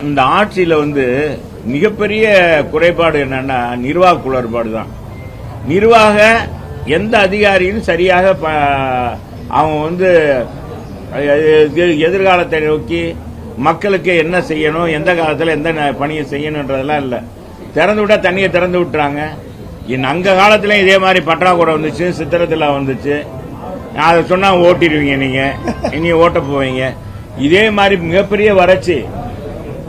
இந்த ஆட்சியில மிகப்பெரிய குறைபாடு என்னன்னா நிர்வாக குளறுபாடு தான். நிர்வாக எந்த அதிகாரியும் சரியாக அவன் எதிர்காலத்தை நோக்கி மக்களுக்கு என்ன செய்யணும், எந்த காலத்தில் எந்த பணியை செய்யணும்ன்றதெல்லாம் இல்லை. திறந்து விட்டா தண்ணியை திறந்து விட்டுறாங்க. அங்க காலத்திலயும் இதே மாதிரி பற்றாக்குறை வந்துச்சு, சித்திரத்தில் வந்துச்சு. அதை சொன்னா ஓட்டிடுவீங்க, நீங்க இனி ஓட்ட போவீங்க. இதே மாதிரி மிகப்பெரிய வறட்சி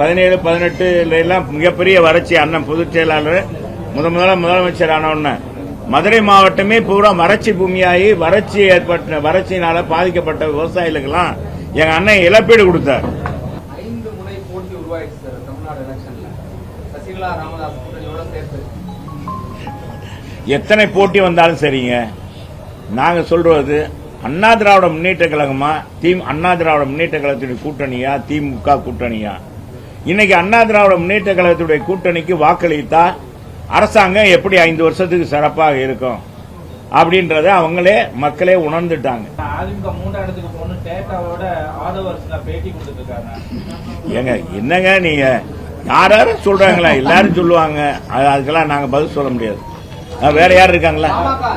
17, 18 எல்லாம் மிகப்பெரிய வறட்சி. அண்ணன் பொதுச் செயலாளர் முதலமைச்சர் ஆனவுடனே மதுரை மாவட்டமே பூரா வறட்சி பூமியாகி வறட்சியினால பாதிக்கப்பட்ட விவசாயிகளுக்கெல்லாம் எங்க அண்ணன் இழப்பீடு கொடுத்தார். 5 முனை போட்டி உருவாயிடுச்சு சார் தமிழ்நாடு எலெக்ஷன்ல. சசிகலா ராமதாஸ் கூட்டணியோட சேர்த்து எத்தனை போட்டி வந்தாலும் சரிங்க, நாங்க சொல்றது அண்ணா திராவிட முன்னேற்ற கழகமா அண்ணா திராவிட முன்னேற்ற கழகத்துடைய கூட்டணியா திமுக கூட்டணியா? இன்னைக்கு அண்ணா திராவிட முன்னேற்ற கழகத்துடைய கூட்டணிக்கு வாக்களித்தா அரசாங்கம் எப்படி 5 வருஷத்துக்கு சிறப்பாக இருக்கும் அப்படின்றத அவங்களே மக்களே உணர்ந்துட்டாங்க. அதிமுக 3ஆம் இடத்துக்கு போன டேட்டாவோட ஆதவர்ஸ்ல பேட்டி கொடுத்துருக்காங்க. ஏங்க என்னங்க நீங்க யாரும் சொல்றாங்களா? எல்லாரும் சொல்லுவாங்க, அதுக்கெல்லாம் நாங்க பதில் சொல்ல முடியாது. வேற யார் இருக்காங்களா?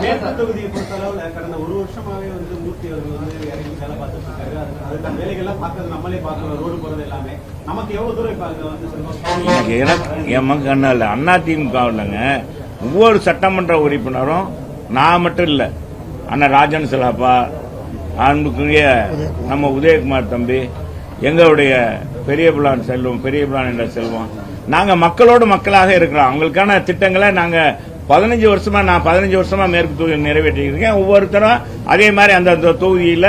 மேற்கு தொகுதியை பொறுத்தளவுல கடந்த 1 வருஷமாவே மூர்த்தி அவர்கள் இறங்கி வேலை பார்த்துட்டு இருக்காரு. அதுக்கான வேலைகள்லாம் பார்க்கறது நம்மளே பார்க்கணும். ரோடு போறது எல்லாமே நமக்கு எவ்வளவு தூரம் என் கண்ண இல்ல அதிமுக இல்லைங்க. ஒவ்வொரு சட்டமன்ற உறுப்பினரும் நான் மட்டும் இல்ல, அண்ணன் ராஜன் சிலாப்பா, அன்புக்குரிய நம்ம உதயகுமார் தம்பி, எங்களுடைய பெரிய பிளான் என்ற செல்வம், நாங்க மக்களோடு மக்களாக இருக்கிறோம். அவங்களுக்கான திட்டங்களை நாங்க 15 வருஷமா மேற்கு தொகுதியில் நிறைவேற்றி இருக்கேன். ஒவ்வொருத்தரும் அதே மாதிரி அந்த தொகுதியில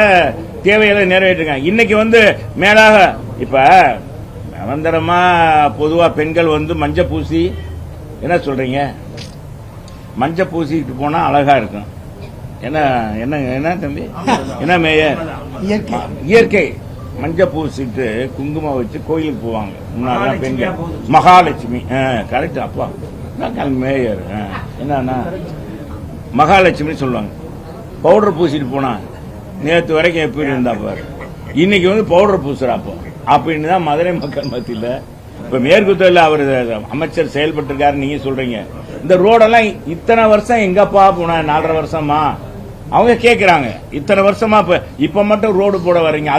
தேவைகளை நிறைவேற்றிருக்காங்க. இன்னைக்கு மேலாக இப்ப நிரந்தரமா பொதுவா பெண்கள் மஞ்சள் பூசி என்ன சொல்றீங்க, மஞ்சள் பூசிட்டு போனா அழகா இருக்கும். என்ன தம்பி, என்ன மேயர், இயற்கை மஞ்சள் பூசிட்டு குங்குமம் வச்சு கோயிலுக்கு போவாங்க. முன்னாடி பெண்கள் மகாலட்சுமி கரெக்ட். அப்பா மேயர் என்னன்னா மகாலட்சுமி சொல்லுவாங்க. பவுடர் பூசிட்டு போனா நேற்று வரைக்கும் எப்படி இருந்தா பாரு, இன்னைக்கு பவுடர் பூசுறாப்போ அப்படின்னு தான் மதுரை மக்கள் மத்தியில் இப்ப மேற்கு தொழில் அவர் அமைச்சர் செயல்பட்டு நீங்க சொல்றீங்க. இந்த ரோடெல்லாம் இத்தனை வருஷம் எங்கப்பா போன 4.5 வருஷமா அவங்க கேட்கிறாங்க. இத்தனை வருஷமா இப்ப மட்டும் ரோடு போட வர்றீங்க.